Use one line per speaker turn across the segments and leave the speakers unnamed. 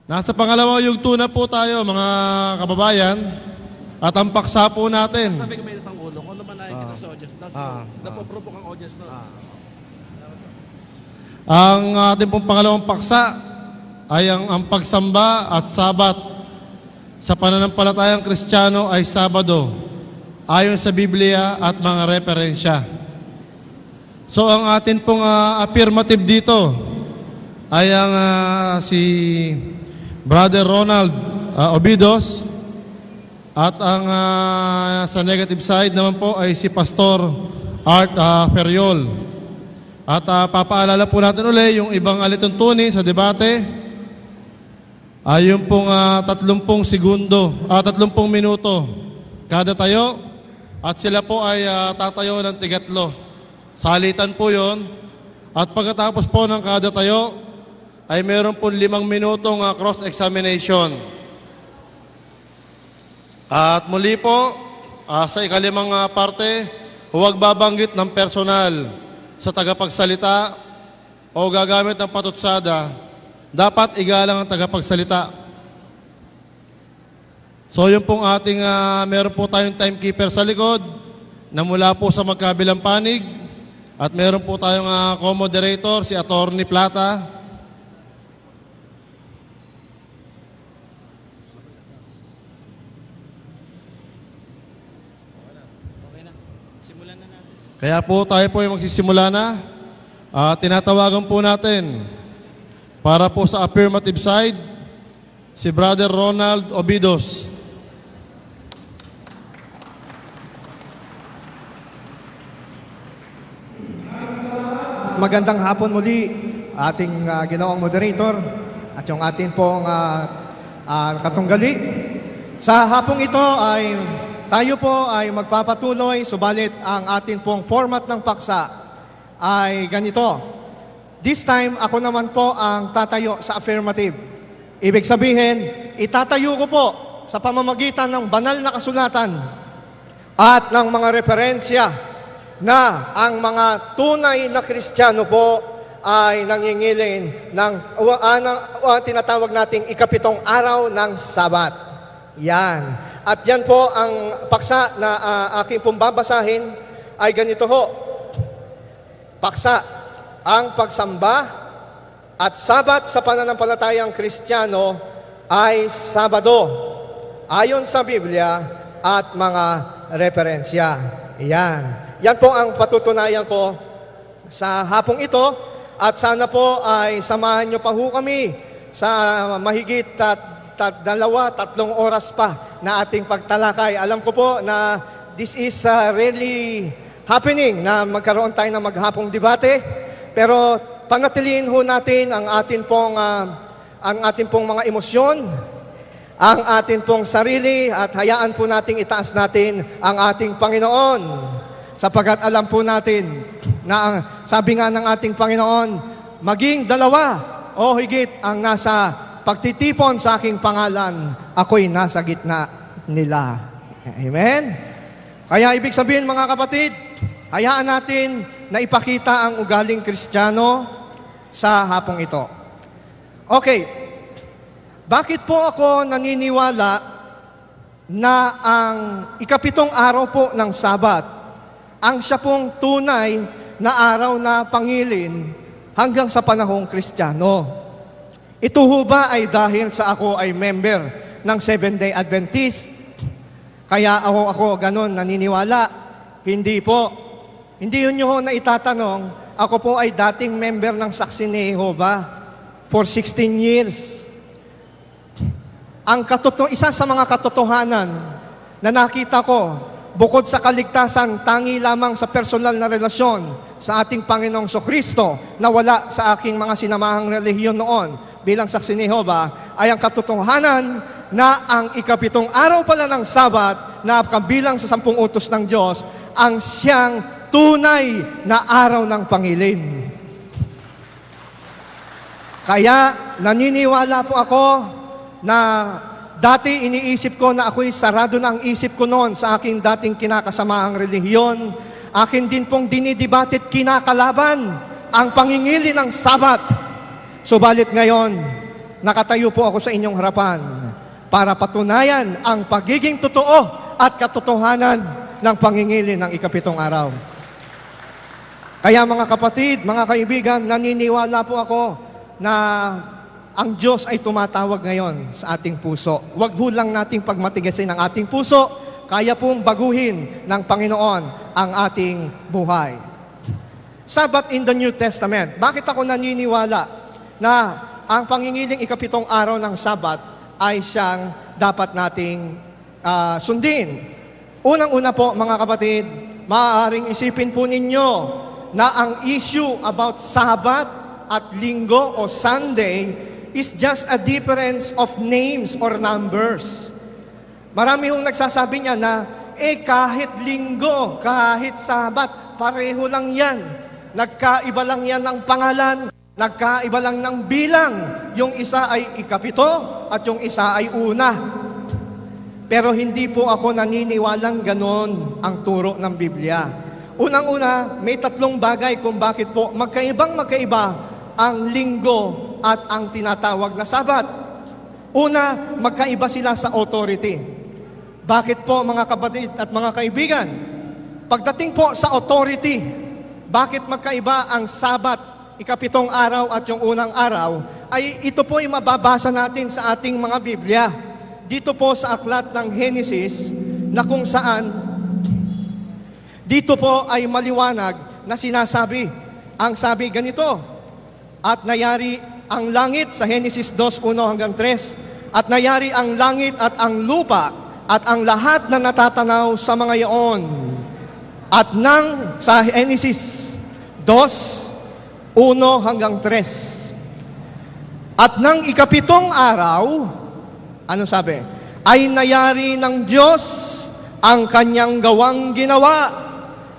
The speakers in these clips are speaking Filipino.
Nasa pangalawang yugto na po tayo, mga kababayan. At ang paksa po natin.
Sabi ko may itang ulo. Kung naman nakikita sa audience, napoprovoke ang audience nun.
Ang ating pong pangalawang paksa ay ang pagsamba at sabat sa pananampalatayang Kristiyano ay Sabado, ayon sa Biblia at mga referensya. So ang atin pong affirmative dito ay ang si Brother Ronald Obidos, at ang sa negative side naman po ay si Pastor Art Feriol. At papaalala po natin ulit yung ibang alituntunin sa debate ay yung pong 30 minuto kada tayo, at sila po ay tatayo ng tigatlo. Salitan po yon. At pagkatapos po ng kada tayo ay meron po 5 minutong cross-examination. At muli po, sa ikalimang parte, huwag babanggit ng personal sa tagapagsalita o gagamit ng patutsada. Dapat igalang ang tagapagsalita. So yun pong ating, meron po tayong timekeeper sa likod na mula po sa magkabilang panig. At meron po tayong co-moderator, si Attorney Plata. Kaya po tayo po ay magsisimula na. Tinatawagan po natin para po sa affirmative side si Brother Ronald Obidos.
Magandang hapon muli ating ginoong moderator at yung ating pong katunggali. Sa hapong ito ay tayo po ay magpapatuloy, subalit ang ating pong format ng paksa ay ganito. This time, ako naman po ang tatayo sa affirmative. Ibig sabihin, itatayo ko po sa pamamagitan ng banal na kasulatan at ng mga referensya na ang mga tunay na Kristiyano po ay nangingilin ng tinatawag nating ikapitong araw ng Sabat. Yan. At yan po ang paksa na aking pong babasahin ay ganito ho. Paksa, ang pagsamba at Sabat sa pananampalatayang Kristiyano ay Sabado, ayon sa Biblia at mga referensya. Yan. Yan po ang patutunayan ko sa hapong ito, at sana po ay samahan nyo pa ho kami sa mahigit 2-3 oras pa na ating pagtalakay. Alam ko po na this is really happening na magkaroon tayo ng maghapong debate, pero panatilihin ho natin ang ating pong mga emosyon, ang ating pong sarili, at hayaan po nating itaas natin ang ating Panginoon. Sapagat alam po natin na sabi nga ng ating Panginoon, maging 2 o higit ang nasa pagtitipon sa aking pangalan, ako'y nasa gitna nila. Amen? Kaya ibig sabihin, mga kapatid, hayaan natin na ipakita ang ugaling Kristiyano sa hapong ito. Okay, bakit po ako naniniwala na ang ikapitong araw po ng Sabat ang siya pong tunay na araw na pangilin hanggang sa panahong Kristiyano? Ito ho ba ay dahil sa ako ay member ng Seventh-day Adventist? Kaya ako ganon naniniwala? Hindi po. Hindi yun ho na itatanong. Ako po ay dating member ng Saksi ni Jehovah for 16 years. Isa sa mga katotohanan na nakita ko, bukod sa kaligtasan, tangi lamang sa personal na relasyon sa ating Panginoong Kristo na wala sa aking mga sinamahang relihiyon noon bilang Saksi ni Jehovah, ay ang katotohanan na ang ikapitong araw pala ng Sabat na kabilang sa 10 utos ng Diyos ang siyang tunay na araw ng pangilin. Kaya naniniwala po ako na dati iniisip ko na ako'y sarado na ang isip ko noon sa aking dating kinakasamaang relihiyon. Akin din pong dinidibatit kinakalaban ang pangingili ng Sabat. Subalit ngayon, nakatayo po ako sa inyong harapan para patunayan ang pagiging totoo at katotohanan ng pangingilin ng ikapitong araw. Kaya mga kapatid, mga kaibigan, naniniwala po ako na ang Diyos ay tumatawag ngayon sa ating puso. Huwag ho lang nating pagmatigasin ang ating puso, kaya pong baguhin ng Panginoon ang ating buhay. Sabbath in the New Testament. Bakit ako naniniwala na ang pangingiling ikapitong araw ng Sabat ay siyang dapat nating sundin? Unang-una po, mga kapatid, maaaring isipin po ninyo na ang issue about Sabat at Linggo o Sunday is just a difference of names or numbers. Marami hong nagsasabi niya na, kahit Linggo, kahit Sabat, pareho lang yan. Nagkaiba lang yan ng pangalan, nagkaiba lang ng bilang. Yung isa ay ikapito at yung isa ay una. Pero hindi po ako naniniwalang ganon ang turo ng Biblia. Unang-una, may tatlong bagay kung bakit po magkaiba ang linggo at ang tinatawag na Sabat. Una, magkaiba sila sa authority. Bakit po mga kapatid at mga kaibigan? Pagdating po sa authority, bakit magkaiba ang Sabat, ikapitong araw at yung unang araw, ay ito po ay mababasa natin sa ating mga Biblia. Dito po sa aklat ng Genesis, na kung saan, dito po ay maliwanag na sinasabi. Ang sabi ganito, at nayari ang langit sa Genesis 2:1-3, at nayari ang langit at ang lupa, at ang lahat na natatanaw sa mga iyon. At nang sa Genesis 2:1-3. At nang ikapitong araw, ano sabi? Ay nayari ng Diyos ang kanyang gawang ginawa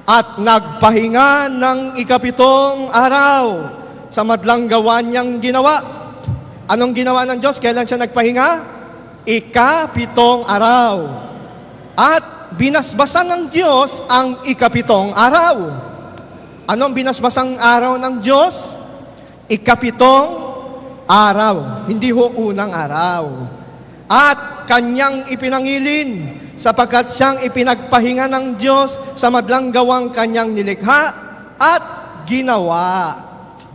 at nagpahinga ng ikapitong araw sa madlang gawa niyang ginawa. Anong ginawa ng Diyos? Kailan siya nagpahinga? Ikapitong araw. At binasbasan ng Diyos ang ikapitong araw. Anong binasbasang araw ng Diyos? Ikapitong araw. Hindi ho unang araw. At kanyang ipinangilin sapagkat siyang ipinagpahinga ng Diyos sa madlang gawang kanyang nilikha at ginawa.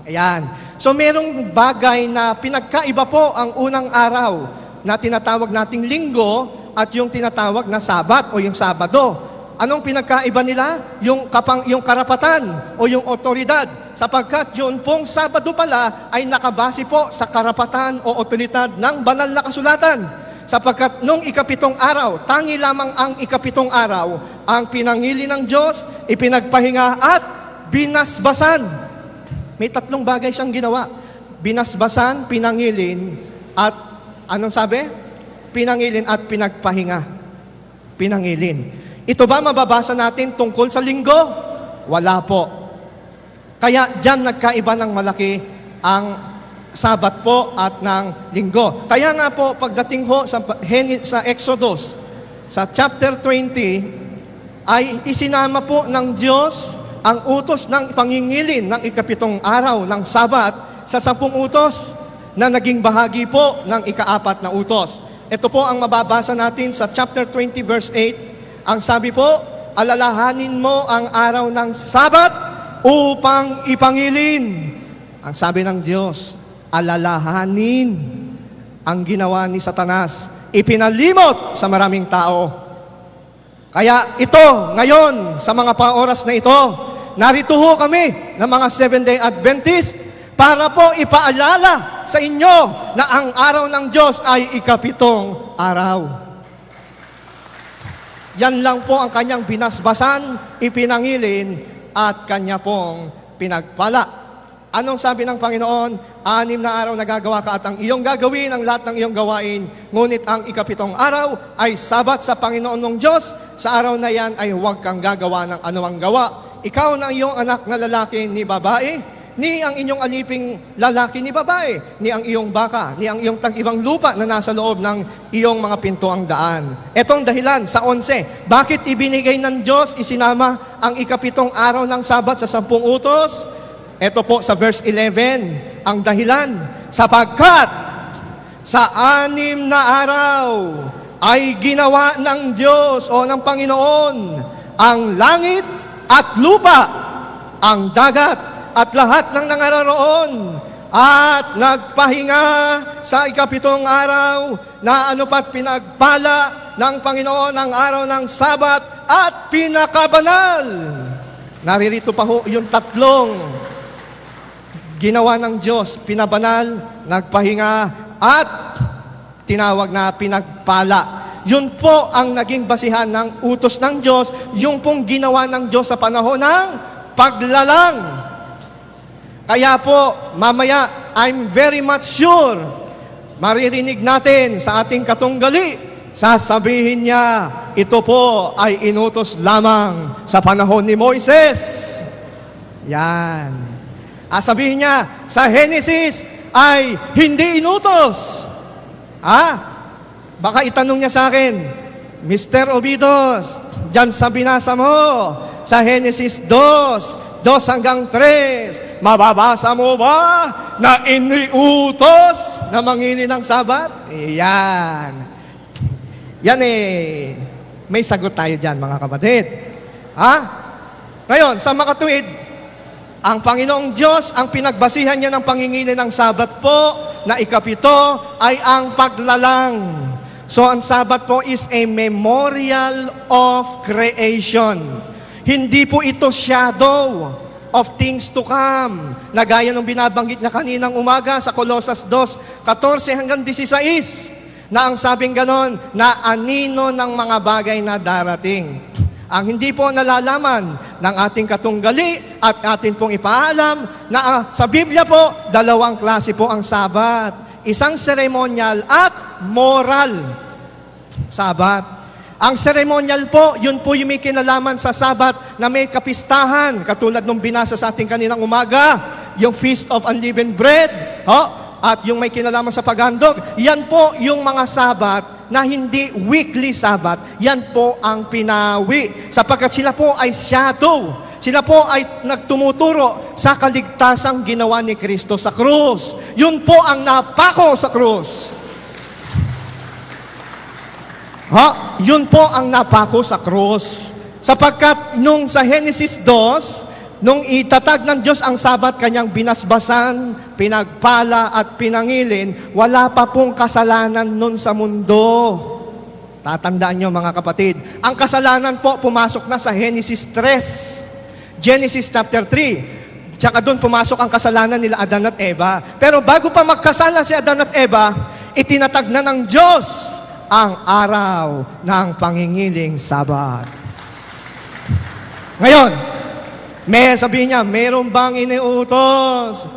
Ayan. So merong bagay na pinagkaiba po ang unang araw na tinatawag nating linggo at yung tinatawag na Sabat o yung Sabado. Anong pinagkaiba nila? Yung karapatan o yung otoridad. Sapagkat yun pong Sabado pala ay nakabase po sa karapatan o otoridad ng banal na kasulatan. Sapagkat nung ikapitong araw, tangi lamang ang ikapitong araw, ang pinangili ng Diyos, ipinagpahinga at binasbasan. May tatlong bagay siyang ginawa. Binasbasan, pinangilin, at anong sabi? Pinangilin at pinagpahinga. Pinangilin. Ito ba mababasa natin tungkol sa linggo? Wala po. Kaya dyan nagkaiba ng malaki ang Sabat po at ng linggo. Kaya nga po, pagdating ho sa Exodus, sa chapter 20, ay isinama po ng Diyos ang utos ng pangingilin ng ikapitong araw ng Sabat sa 10 utos na naging bahagi po ng ikaapat na utos. Ito po ang mababasa natin sa chapter 20 verse 8. Ang sabi po, alalahanin mo ang araw ng Sabat upang ipangilin. Ang sabi ng Diyos, alalahanin ang ginawa ni Satanas. Ipinalimot sa maraming tao. Kaya ito, ngayon, sa mga oras na ito, narito ho kami ng mga Seventh-day Adventist para po ipaalala sa inyo na ang araw ng Diyos ay ikapitong araw. Yan lang po ang kanyang binasbasan, ipinangilin, at kanya pong pinagpala. Anong sabi ng Panginoon? 6 na araw na gagawa ka at ang iyong gagawin, ang lahat ng iyong gawain. Ngunit ang ikapitong araw ay Sabat sa Panginoon mong Diyos. Sa araw na yan ay huwag kang gagawa ng anumang gawa. Ikaw na iyong anak na lalaki ni babae, ni ang inyong aliping lalaki ni babae, ni ang iyong baka, ni ang iyong tag-ibang lupa na nasa loob ng iyong mga pintuang daan. Etong dahilan sa 11. Bakit ibinigay ng Diyos, isinama ang ikapitong araw ng Sabat sa 10 utos? Ito po sa verse 11, ang dahilan, sapagkat sa 6 na araw ay ginawa ng Diyos o ng Panginoon ang langit at lupa, ang dagat at lahat ng nangaroon, at nagpahinga sa 7 araw na anupat pinagpala ng Panginoon ang araw ng Sabat at pinakabanal. Naririto pa ho yung 3 ginawa ng Diyos, pinabanal, nagpahinga, at tinawag na pinagpala. Yun po ang naging basihan ng utos ng Diyos, yung pong ginawa ng Diyos sa panahon ng paglalang. Kaya po, mamaya, I'm very much sure, maririnig natin sa ating katunggali, sasabihin niya, ito po ay inutos lamang sa panahon ni Moises. Yan. Sabihin niya, sa Genesis ay hindi inutos. Baka itanong niya sa akin, Mr. Obidos, dyan sa binasa mo, sa Genesis 2 hanggang 3, mababasa mo ba na iniutos na mangili ng Sabat? Yan. Yan may sagot tayo dyan, mga kapatid. Ngayon, sa makatuwid, ang Panginoong Diyos, ang pinagbasihan niya ng pangingili ng Sabat po, na 7 ay ang paglalang. So, ang Sabat po is a memorial of creation. Hindi po ito shadow of things to come, na gaya ng binabanggit niya kaninang umaga sa Colosas 2:14 hanggang 16, na ang sabing ganon, na anino ng mga bagay na darating. Ang hindi po nalalaman ng ating katunggali at atin pong ipaalam na sa Biblia po, 2 klase po ang Sabat. Isang seremonyal at moral Sabat. Ang seremonyal po, yun po yung may kinalaman sa Sabat na may kapistahan, katulad nung binasa sa ating kaninang umaga, yung Feast of Unleavened Bread, at yung may kinalaman sa paghandog. Yan po yung mga Sabat na hindi weekly Sabat. Yan po ang pinawi, sapagkat sila po ay shadow. Sila po ay nagtumuturo sa kaligtasang ginawa ni Kristo sa krus. Yun po ang napako sa krus. Yun po ang napako sa krus. Sapagkat nung sa Genesis 2, nung itatag ng Diyos ang Sabat, kanyang binasbasan, pinagpala at pinangilin, wala pa pong kasalanan nun sa mundo. Tatandaan nyo, mga kapatid. Ang kasalanan po pumasok na sa Genesis 3. Genesis chapter 3. Tsaka doon pumasok ang kasalanan nila Adan at Eva. Pero bago pa magkasala si Adan at Eva, itinatag na ng Diyos ang araw ng pangingiling Sabat. Ngayon, may sabihin niya, meron bang iniutos?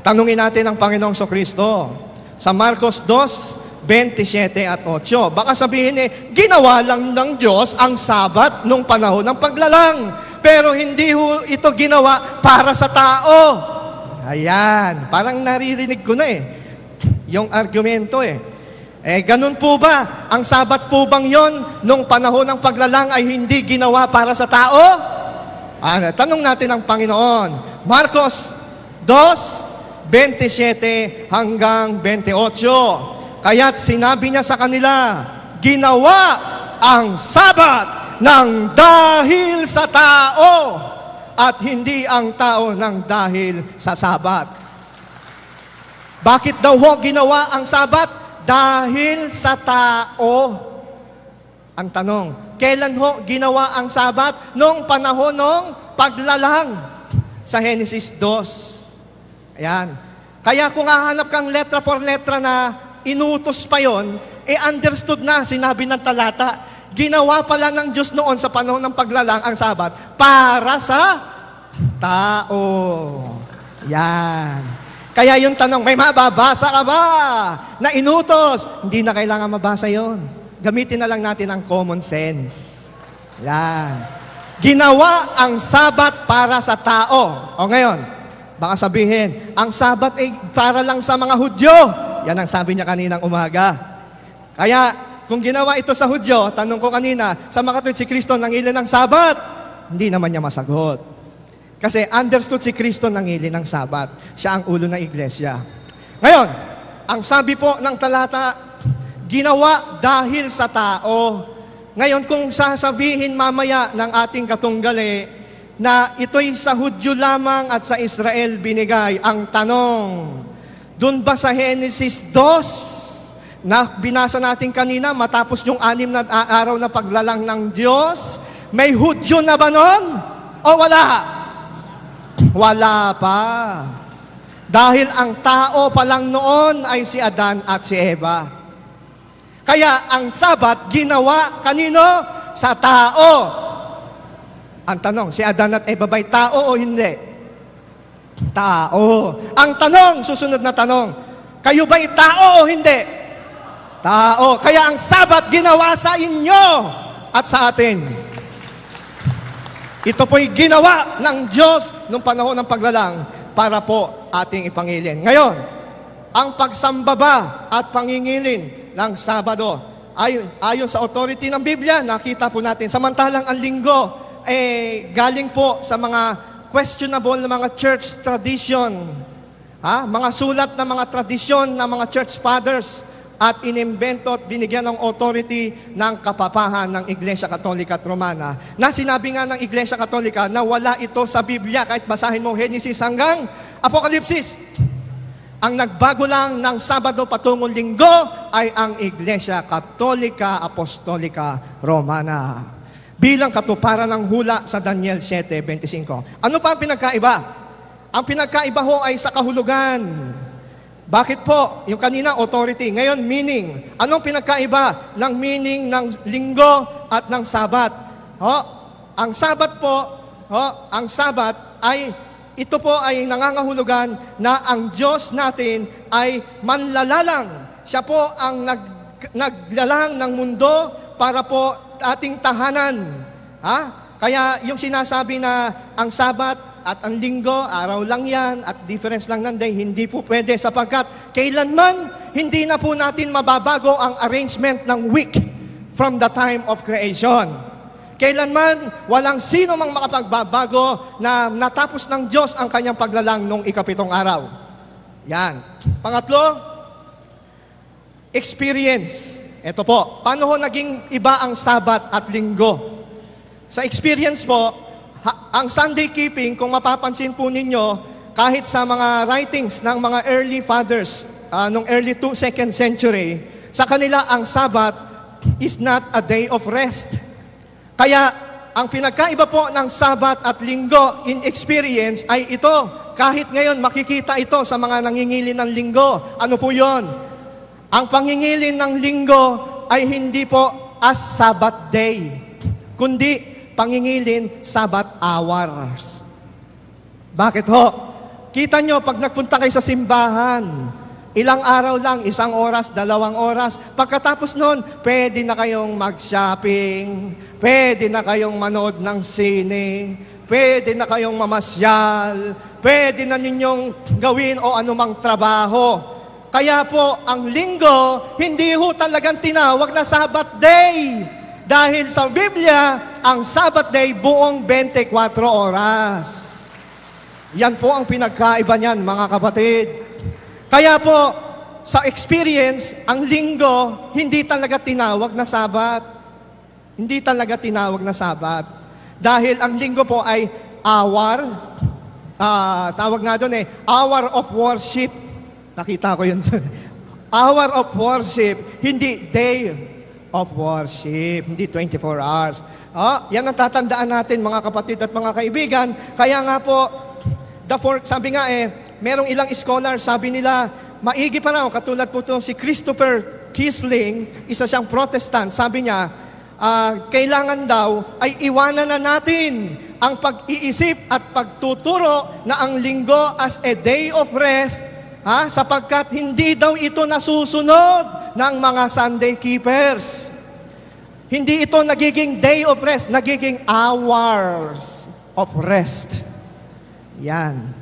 Tanungin natin ang Panginoong Kristo. Sa Marcos 2:27 at 8. Baka sabihin ginawa lang ng Diyos ang Sabat nung panahon ng paglalang. Pero hindi ito ginawa para sa tao. Ayan, parang naririnig ko na yung argumento ganun po ba? Ang Sabat po bang yon nung panahon ng paglalang ay hindi ginawa para sa tao? Tanong natin ang Panginoon. Marcos 2:27 hanggang 28. Kaya't sinabi niya sa kanila, ginawa ang Sabat ng dahil sa tao at hindi ang tao ng dahil sa Sabat. Bakit daw ginawa ang Sabat? Dahil sa tao. Ang tanong, kailan ginawa ang Sabat? Nung panahon ng paglalang. Sa Genesis 2. Ayan. Kaya kung hahanap kang letra por letra na inutos pa yon, understood na, sinabi ng talata, ginawa pala ng Diyos noon sa panahon ng paglalang ang Sabat para sa tao. Yan. Kaya yung tanong, may mababasa ka ba na inutos? Hindi na kailangan mabasa yon. Gamitin na lang natin ang common sense. Yan. Ginawa ang Sabat para sa tao. O ngayon, baka sabihin, ang Sabat ay para lang sa mga Hudyo. Yan ang sabi niya kaninang umaga. Kaya, kung ginawa ito sa Hudyo, tanong ko kanina, sa makatuwid si Kristo nangili ng Sabat? Hindi naman niya masagot. Kasi understood si Kristo nangili ng Sabat. Siya ang ulo ng iglesia. Ngayon, ang sabi po ng talata, ginawa dahil sa tao. Ngayon, kung sasabihin mamaya ng ating katunggali na ito'y sa Hudyo lamang at sa Israel binigay, ang tanong, dun ba sa Genesis 2, na binasa natin kanina, matapos yung 6 na araw na paglalang ng Diyos, may Hudyo na ba nun? O wala? Wala pa. Dahil ang tao pa lang noon ay si Adan at si Eva. Kaya ang Sabat ginawa kanino? Sa tao. Ang tanong, si Adan at Eva ba'y tao o hindi? Tao. Ang tanong, susunod na tanong, kayo ba'y tao o hindi? Tao. Kaya ang Sabat ginawa sa inyo at sa atin. Ito po'y ginawa ng Diyos nung panahon ng paglalang para po ating ipangilin. Ngayon, ang pagsambaba at pangingilin ng Sabado, ayon sa authority ng Biblia, nakita po natin. Samantalang ang linggo, galing po sa mga questionable na mga church tradition. Mga sulat na mga tradisyon ng mga church fathers at inimbento at binigyan ng authority ng kapapahan ng Iglesia Katolika at Romana. Na sinabi nga ng Iglesia Katolika na wala ito sa Biblia kahit basahin mo Genesis hanggang Apokalipsis. Ang nagbago lang ng Sabado patungong Linggo ay ang Iglesia Katolika Apostolika Romana. Bilang katuparan ng hula sa Daniel 7:25. Ano pa ang pinagkaiba? Ang pinagkaiba ho ay sa kahulugan. Bakit po? Yung kanina, authority. Ngayon, meaning. Anong pinagkaiba ng meaning ng linggo at ng sabat? Ang sabat po, ang sabat ay, ito po ay nangangahulugan na ang Diyos natin ay manlalalang. Siya po ang naglalang ng mundo para po ating tahanan. Kaya yung sinasabi na ang sabat at ang linggo, araw lang yan, at difference lang ng day, hindi po pwede sapagkat kailanman hindi na po natin mababago ang arrangement ng week from the time of creation. Kailanman walang sino mang makapagbabago na natapos ng Diyos ang kanyang paglalang nung ika-7 araw. Yan. Pangatlo, experience. Ito po, paano ho naging iba ang Sabat at linggo? Sa experience po, ang Sunday keeping, kung mapapansin po ninyo, kahit sa mga writings ng mga early fathers, nung early 2nd century, sa kanila ang Sabat is not a day of rest. Kaya, ang pinagkaiba po ng Sabat at linggo in experience ay ito. Kahit ngayon makikita ito sa mga nangingilin ng linggo. Ano po yon? Ang pangingilin ng linggo ay hindi po as Sabbath day, kundi pangingilin Sabbath hours. Bakit ho? Kita nyo, pag nagpunta kayo sa simbahan, ilang araw lang, 1 oras, 2 oras. Pagkatapos nun, pwede na kayong mag-shopping, pwede na kayong manood ng sine, pwede na kayong mamasyal, pwede na ninyong gawin o anumang trabaho. Kaya po, ang linggo, hindi ho talagang tinawag na Sabbath day. Dahil sa Biblia, ang Sabbath day buong 24 oras. Yan po ang pinagkaiba niyan, mga kapatid. Kaya po, sa experience, ang linggo, hindi talaga tinawag na Sabat. Hindi talaga tinawag na Sabat. Dahil ang linggo po ay hour, tawag nga doon hour of worship. Nakita ko yun. Hour of worship, hindi day of worship, hindi 24 hours. Yan ang tatandaan natin, mga kapatid at mga kaibigan. Kaya nga po, sabi nga merong ilang scholar, sabi nila, maigi pa raw, katulad po itong si Christopher Kisling, isa siyang Protestant, sabi niya, kailangan daw ay iwanan na natin ang pag-iisip at pagtuturo na ang linggo as a day of rest, sapagkat hindi daw ito nasusunod ng mga Sunday keepers. Hindi ito nagiging day of rest, nagiging hours of rest. Yan.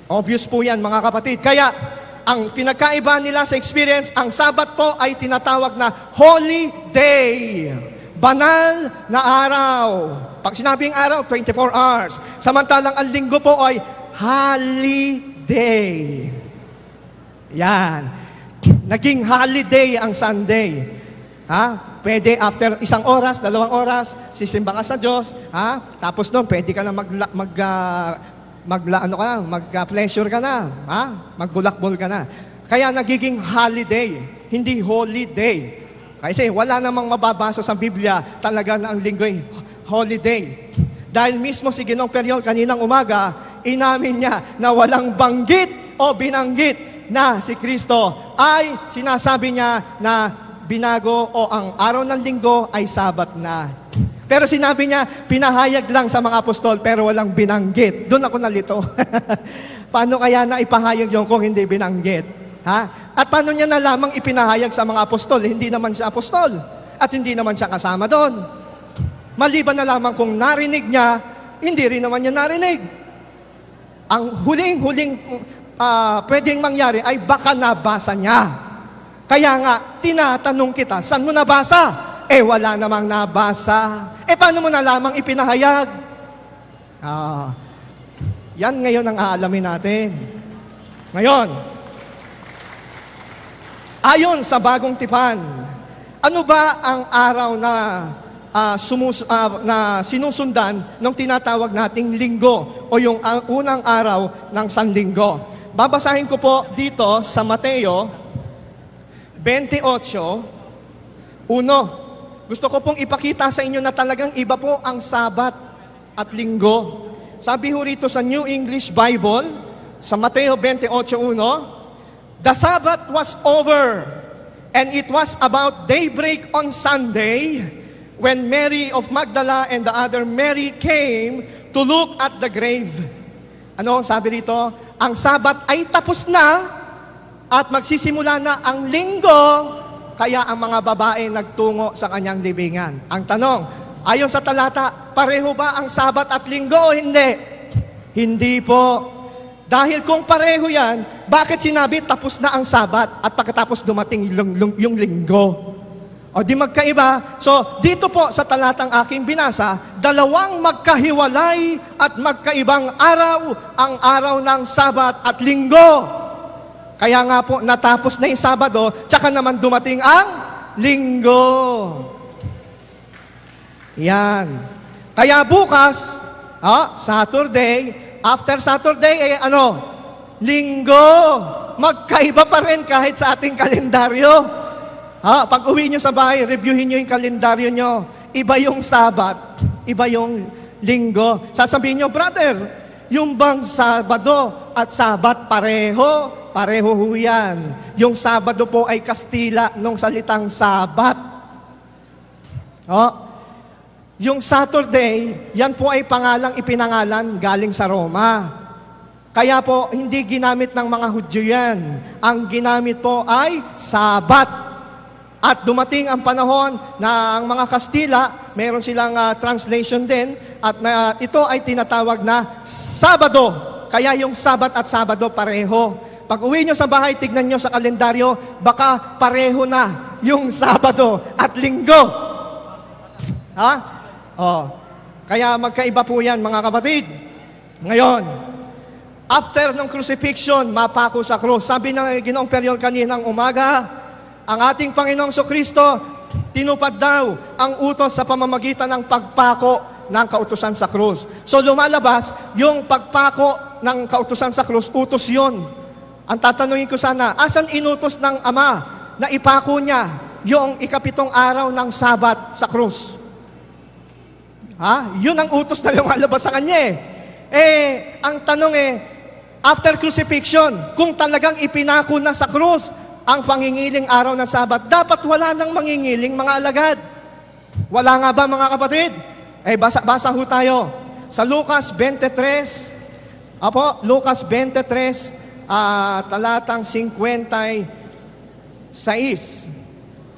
Obvious po yan, mga kapatid. Kaya, ang pinagkaiba nila sa experience, ang Sabat po ay tinatawag na holy day. Banal na araw. Pag sinabing araw, 24 hours. Samantalang ang linggo po ay holiday. Yan. Naging holiday ang Sunday. Pwede after 1 oras, 2 oras, sisimba ka sa Diyos. Tapos noon, pwede ka na mag-pleasure ka na. Maggulakbol ka na. Kaya nagiging holiday, hindi holiday. Kasi wala namang mababasa sa Biblia talaga na ang linggo'y holiday. Dahil mismo si Ginoong Periol kaninang umaga, inamin niya na walang banggit o binanggit na si Kristo ay sinasabi niya na binago o ang araw ng linggo ay Sabat na. Pero sinabi niya, pinahayag lang sa mga apostol pero walang binanggit. Doon ako nalito. Paano kaya na ipahayag yun kung hindi binanggit? At paano niya na lamang ipinahayag sa mga apostol? Hindi naman siya apostol. At hindi naman siya kasama doon. Maliban na lamang kung narinig niya, hindi rin naman niya narinig. Ang huling pwedeng mangyari ay baka nabasa niya. Kaya nga, tinatanong kita, saan mo nabasa? Wala namang nabasa. Paano mo na lamang ipinahayag? Yan ngayon ang aalamin natin. Ngayon, ayon sa Bagong Tipan, ano ba ang araw na sinusundan ng tinatawag nating linggo o yung unang araw ng Sanlinggo? Babasahin ko po dito sa Mateo 28:1. Gusto ko pong ipakita sa inyo na talagang iba po ang Sabat at Linggo. Sabi ho rito sa New English Bible, sa Mateo 28:1, "The Sabbath was over, and it was about daybreak on Sunday when Mary of Magdala and the other Mary came to look at the grave." Ano sabi rito? Ang Sabat ay tapos na at magsisimula na ang linggo, kaya ang mga babae nagtungo sa kanyang libingan. Ang tanong, ayon sa talata, pareho ba ang Sabat at linggo o hindi? Hindi po. Dahil kung pareho yan, bakit sinabi tapos na ang Sabat at pagkatapos dumating yung linggo? O di magkaiba? So, dito po sa talatang aking binasa, dalawang magkahiwalay at magkaibang araw, ang araw ng Sabat at linggo. Kaya nga po, natapos na yung Sabado, tsaka naman dumating ang linggo. Yan. Kaya bukas, Saturday, after Saturday, linggo. Magkaiba pa rin kahit sa ating kalendaryo. Pag uwi nyo sa bahay, reviewin nyo yung kalendaryo nyo. Iba yung Sabat, iba yung linggo. Sasabihin nyo, brother, yung bang Sabado at Sabat pareho? Pareho ho yan. Yung Sabado po ay Kastila nung salitang Sabat. Yung Saturday, yan po ay pangalang ipinangalan galing sa Roma. Kaya po, hindi ginamit ng mga Hudyo yan. Ang ginamit po ay Sabat. At dumating ang panahon na ang mga Kastila, meron silang translation din, at ito ay tinatawag na Sabado. Kaya yung Sabat at Sabado pareho. Pag uwi nyo sa bahay, tignan nyo sa kalendaryo, baka pareho na yung Sabado at Linggo. Kaya magkaiba po yan, mga kapatid. Ngayon, after ng crucifixion, mapako sa krus. Sabi ng Ginoong Periol kaninang umaga, ang ating Panginoong Kristo, tinupad daw ang utos sa pamamagitan ng pagpako ng kautusan sa krus. So lumalabas, yung pagpako ng kautusan sa krus, utos yun. Ang tatanungin ko sana, asan inutos ng Ama na ipako niya yung 7 araw ng Sabat sa krus? Yun ang utos na lumalabas sa kanya ang tanong after crucifixion, kung talagang ipinako na sa krus ang pangingiling araw ng Sabat, dapat wala nang mangingiling mga alagad. Wala nga ba, mga kapatid? Basa ho tayo. Sa Lucas 23, Lucas 23, talatang 56,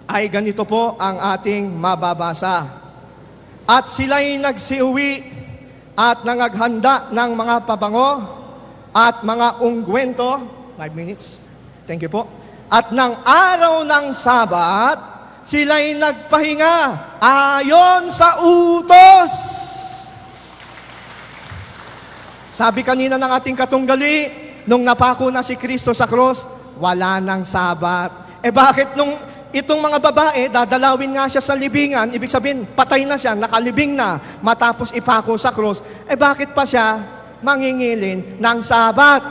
ay ganito po ang ating mababasa. At sila'y nagsiuwi at nangaghanda ng mga pabango at mga ungwento. 5 minutes. Thank you po. At ng araw ng Sabat, sila'y nagpahinga ayon sa utos. Sabi kanina ng ating katunggali, nung napako na si Kristo sa krus, wala nang Sabat. Bakit nung itong mga babae, dadalawin nga siya sa libingan, ibig sabihin, patay na siya, nakalibing na, matapos ipako sa krus, bakit pa siya mangingilin ng Sabat?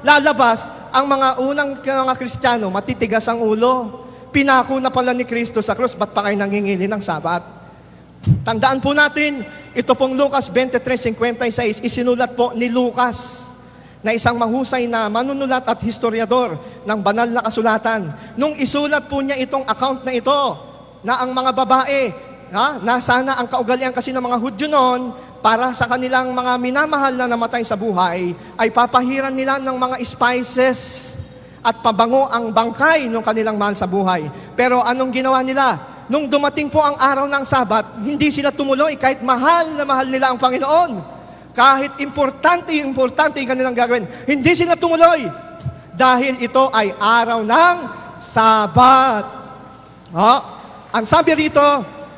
Lalabas, ang mga unang mga Kristiyano, matitigas ang ulo. Pinako na pala ni Kristo sa krus, ba't pa kayo nangingilin ng Sabat? Tandaan po natin, ito pong Lucas 23:56, isinulat po ni Lucas, na isang mahusay na manunulat at historiador ng banal na kasulatan. Nung isulat po niya itong account na ito, na ang mga babae, na sana ang kaugalian kasi ng mga Hudyo noon, para sa kanilang mga minamahal na namatay sa buhay, ay papahiran nila ng mga spices at pabango ang bangkay ng kanilang mahal sa buhay. Pero anong ginawa nila? Nung dumating po ang araw ng Sabat, hindi sila tumuloy kahit mahal na mahal nila ang Panginoon. Kahit importante yung kanilang gagawin, hindi sila tumuloy dahil ito ay araw ng Sabat. Ang sabi rito,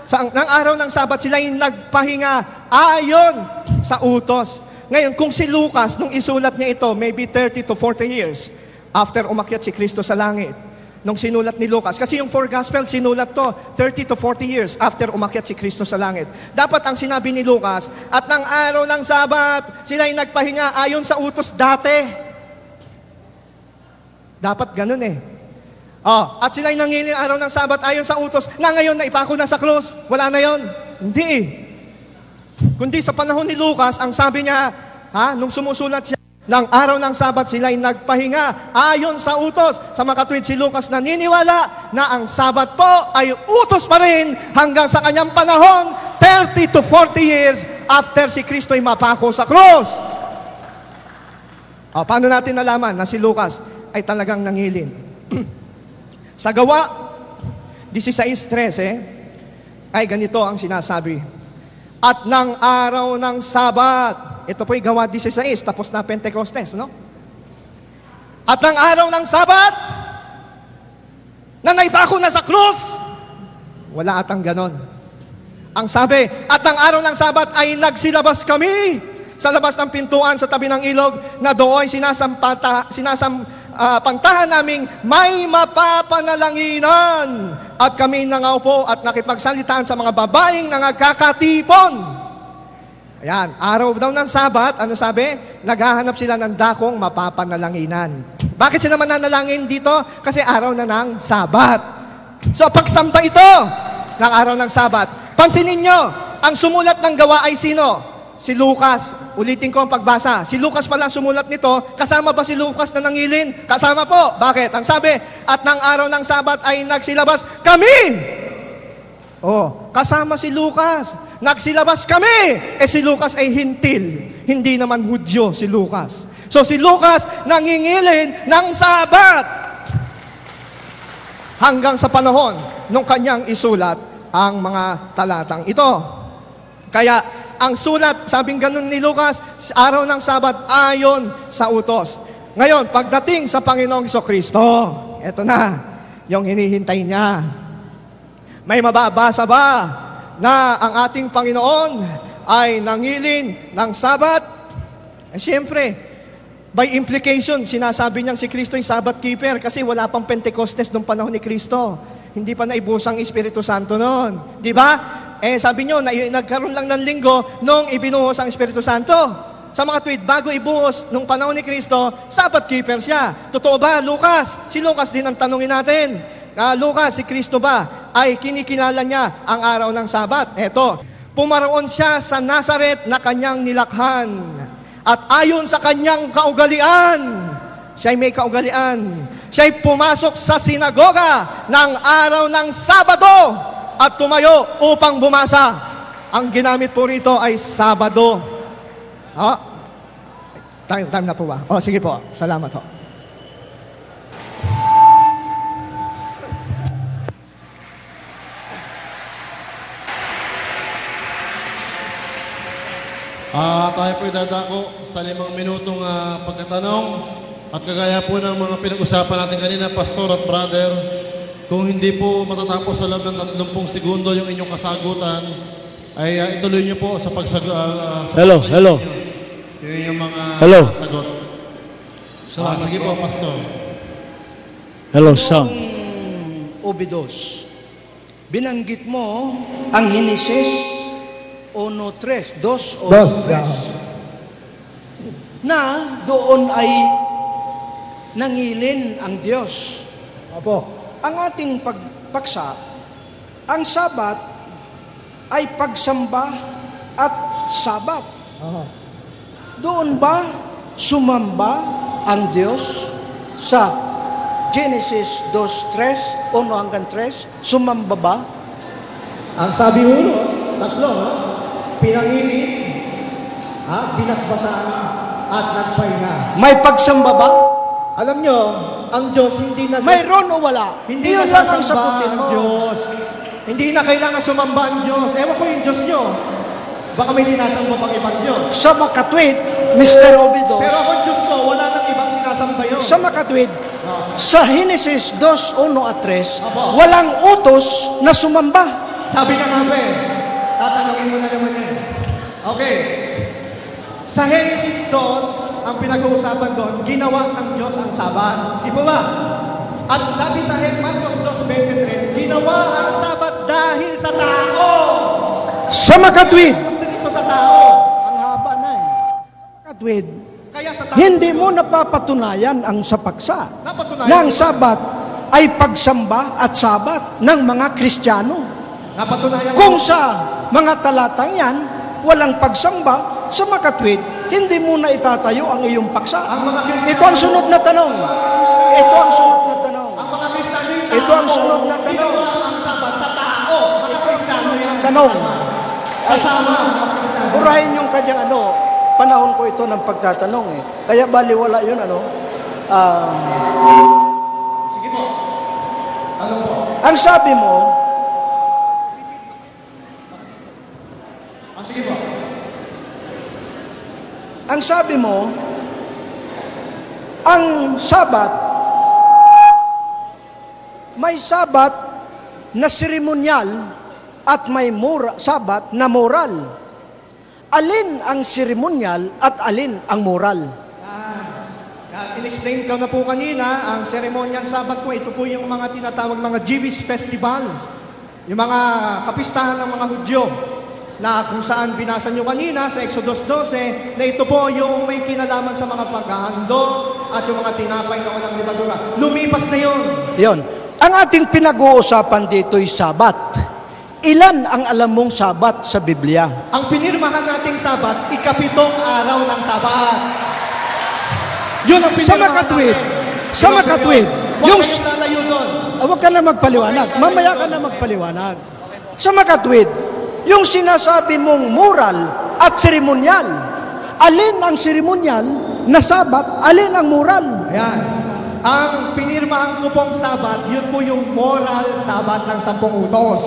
ng araw ng Sabat, sila yung nagpahinga ayon sa utos. Ngayon, kung si Lucas, nung isulat niya ito, maybe 30 to 40 years after umakyat si Kristo sa langit, nung sinulat ni Lucas. Kasi yung four gospel, sinulat to 30 to 40 years after umakyat si Kristo sa langit. Dapat ang sinabi ni Lucas, at ng araw ng Sabat, sila'y nagpahinga ayon sa utos dati. Dapat ganun at sila'y nangilin araw ng Sabat ayon sa utos na ngayon na ipako na sa krus. Wala na yon. Hindi Kundi sa panahon ni Lucas, ang sabi niya, nung sumusulat siya, ng araw ng Sabat sila'y nagpahinga ayon sa utos. Sa makatwid si Lucas naniniwala na ang Sabat po ay utos pa rin hanggang sa kanyang panahon, 30 to 40 years after si Kristo ay mapako sa krus. Paano natin nalaman na si Lucas ay talagang nangilin? Sa Gawa 16:13, ay ganito ang sinasabi. At ng araw ng Sabat, ito po'y Gawa 16, tapos na Pentecostes, no? At ng araw ng Sabat, na naipako na sa krus, wala atang ganon. Ang sabi, at ang araw ng Sabat ay nagsilabas kami sa labas ng pintuan sa tabi ng ilog, na doon pantahan naming may mapapanalanginan. At kami nangaupo at nakipagsalitaan sa mga babaeng nangagkakatipon. Ayan, araw daw ng Sabat, ano sabi? Naghahanap sila ng dakong mapapanalanginan. Bakit sila mananalangin dito? Kasi araw na ng Sabat. So, pagsamba ito ng araw ng Sabat. Pansinin nyo, ang sumulat ng Gawa ay sino? Si Lucas. Ulitin ko ang pagbasa. Si Lucas pala sumulat nito. Kasama ba si Lucas na nangilin? Kasama po. Bakit? Ang sabi, at ng araw ng Sabat ay nagsilabas kami. Kasama si Lucas. Nagsilabas kami. Si Lucas ay hintil. Hindi naman Hudyo si Lucas. So si Lucas nangingilin ng Sabat hanggang sa panahon nung kanyang isulat ang mga talatang ito. Kaya ang sulat, sabing ganun ni Lucas, araw ng Sabat ayon sa utos. Ngayon, pagdating sa Panginoong Jesucristo, eto na, yung hinihintay niya. May mababasa ba na ang ating Panginoon ay nangilin ng Sabat? Siyempre, by implication, sinasabi niyang si Kristo yung Sabat keeper kasi wala pang Pentecostes nung panahon ni Kristo. Hindi pa naibusang Espiritu Santo noon. Di ba? Sabi nyo, nagkaroon lang ng linggo nung ibinuhos ang Espiritu Santo. Sa mga tweet, bago ibuhos nung panahon ni Kristo, Sabat keeper siya. Totoo ba, Lucas? Si Lucas din ang tanungin natin. Lucas, si Kristo ba ay kinikilala niya ang araw ng Sabat? Eto, pumaroon siya sa Nazaret na kanyang nilakhan. At ayon sa kanyang kaugalian, siya'y may kaugalian. Siya'y pumasok sa sinagoga ng araw ng Sabado at tumayo upang bumasa. Ang ginamit po rito ay Sabado. Time na po ba? Sige po. Salamat ho.
Tayo po dadako sa 5 minutong pagkatanong. At kagaya po ng mga pinag-usapan natin kanina, Pastor at Brother, kung hindi po matatapos sa loob ng 30 segundo yung inyong kasagutan, ay ituloy nyo po sa pagsagot.
Hello.
Yung inyong mga
Hello.
sagot. Sige po, Pastor.
Hello, son.
Obidos. Binanggit mo ang Henesis 1:3, 2 o 3, na doon ay nangilin ang Diyos.
Opo.
Ang ating pagpaksa, ang Sabat ay pagsamba at Sabat. Doon ba sumamba ang Diyos sa Genesis 2:3, 1 hanggang 3? Sumamba ba?
Ang sabi ulo, tatlo, pinangilin, binasbasan, at nagpahinga.
May pagsamba ba?
Alam nyo, ang Diyos hindi na...
Mayroon o wala?
Hindi
Yun
na
lang ang
sasamba
sagutin
ang
mo.
Diyos. Hindi na kailangan sumamba ang Diyos. Ewan ko yung Diyos nyo. Baka may sinasamba pang ibang Diyos.
Sa makatwid, Mr. Obidos,
Pero ako Diyos ko, wala nang ibang sinasamba yun.
sa makatwid, sa Henesis 2:1 at 3,
Apo.
walang utos na sumamba.
Sabi na nga ba tatanungin mo na naman yan. Okay. Sa Genesis 2, ang pinag-uusapan doon, ginawa ng Diyos ang Sabat. Di po ba? At sabi sa Marcos 2:23, ginawa ang Sabat dahil sa tao.
Sa makatwid,
Gusto dito sa tao.
ang haba na makatwid,
Kaya sa tao.
hindi mo napapatunayan ang sapaksa
Napatunayan.
na ang Sabat ay pagsamba at Sabat ng mga Kristiyano.
Napatunayan.
Kung sa mga talatang yan, walang pagsamba, sa makatwid, hindi mo na itatayo ang iyong paksa.
Ang mga Kristiyano.
Ito ang sunod na tanong. Ito ang sunod na tanong.
Ang mga Kristiyano yung
Ito ang sunod na tanong.
Ginawa ang Sabat sa tao. Mga Kristiyano yan.
Tanong.
Kasama ang mga Kristiyano.
Burahin yung kanyang panahon ko ito ng pagtatanong eh. Kaya baliwala yun
Sige po. Ano po?
ang sabi mo,
Sige po.
ang sabi mo, ang Sabat, may Sabat na seremonyal at may Sabat na moral. Alin ang seremonyal at alin ang moral?
In-explain ko na po kanina, ang ceremonial Sabat po, ito po yung mga tinatawag mga Jewish festivals. Yung mga kapistahan ng mga Hudyo. Na kung saan binasa nyo kanina sa Exodus 12, na ito po yung may kinalaman sa mga paghahandog at yung mga tinapay na walang libadura. Lumipas na yun.
Yon. Ang ating pinag-uusapan dito ay Sabat. Ilan ang alam mong Sabat sa Biblia?
Ang pinirmahan nating Sabat, ikapitong araw ng Sabat. Yun ang
Sa
pinirmahan
makatwid.
natin.
Sa makatwid.
Yung...
Yung...
Huwag kayong lalayo doon.
Huwag ka na magpaliwanag. Mamaya ka na magpaliwanag. Sa makatwid, yung sinasabi mong moral at seremonyal, alin ang seremonyal na Sabat, alin ang moral?
Ayan. Ang pinirmahan ko pong Sabat, yun po yung moral Sabat ng 10 utos.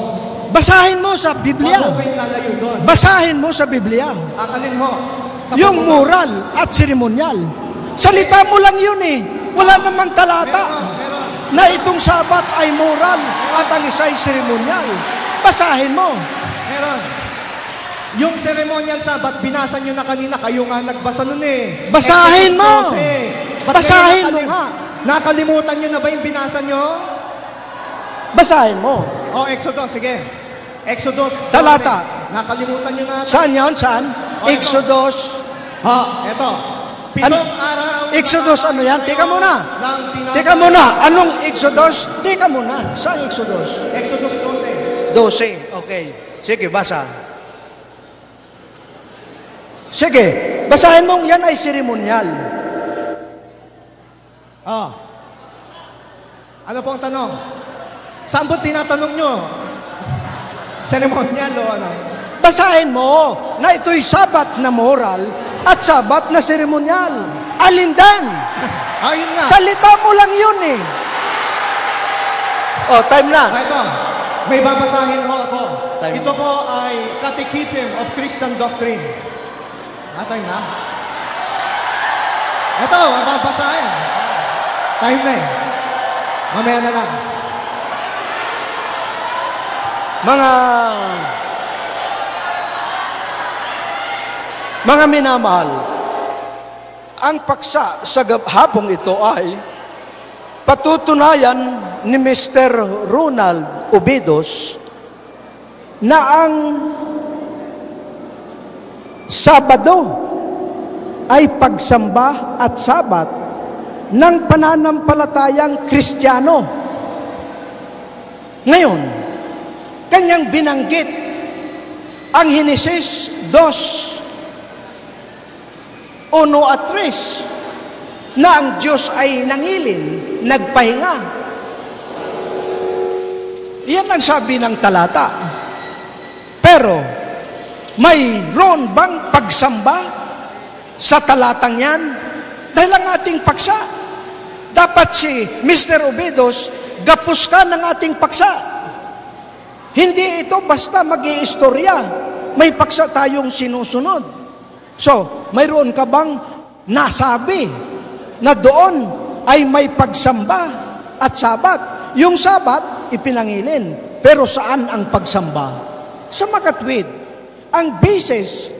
Basahin mo sa Biblia.
Huwag kayong lalayo doon.
Basahin mo sa Biblia.
Alin ho?
Yung moral at seremonyal. Salita mo lang yun eh. Wala namang talata na itong Sabat ay moral at ang isa ay seremonyal. Basahin mo.
Meron. Yung ceremonial Sabat, binasa nyo na kanina, kayo nga nagbasa nun eh.
Basahin mo!
Ba't
Basahin
kayo
mo nga!
Nakalimutan nyo na ba yung binasa nyo?
Basahin mo.
Exodus, sige. Exodus.
Talata.
12. Nakalimutan nyo na.
Saan yun? Saan?
ito.
Exodus.
Eto. Pitong araw.
Exodus ano yan? Teka muna. Teka muna. Anong Exodus? Teka muna. Saan Exodus?
Exodus 12.
12. Okay. Sige, basa. Sige. Basahin mong yan ay seremonyal.
Ano po ang tanong? Saan po tinatanong nyo? Ceremonial o ano?
Basahin mo na ito'y Sabat na moral at Sabat na seremonyal. Alindan.
Ayun nga.
Salita mo lang yun eh. Time na.
Ito. May babasahin ho ako.
Time.
Ito po ay Catechism of Christian Doctrine. Time na. Ito, babasahin. Time na eh. Mamaya na lang.
Mga minamahal, ang paksa sa hapong ito ay patutunayan ni Mr. Ronald Obedos na ang Sabado ay pagsamba at Sabat ng pananampalatayang Kristiyano. Ngayon, kanyang binanggit ang Henesis 2:1 at 3 na ang Diyos ay nangilin, nagpahinga. Yan ang sabi ng talata. Pero, mayroon bang pagsamba sa talatang yan? Dahil ang ating paksa, dapat si Mr. Obedos, gapos ka ng ating paksa. Hindi ito basta mag-iistorya. May paksa tayong sinusunod. So, mayroon ka bang nasabi na doon ay may pagsamba at Sabat? Yung Sabat, ipinangilin. Pero saan ang pagsamba? Sa makatwid, ang basis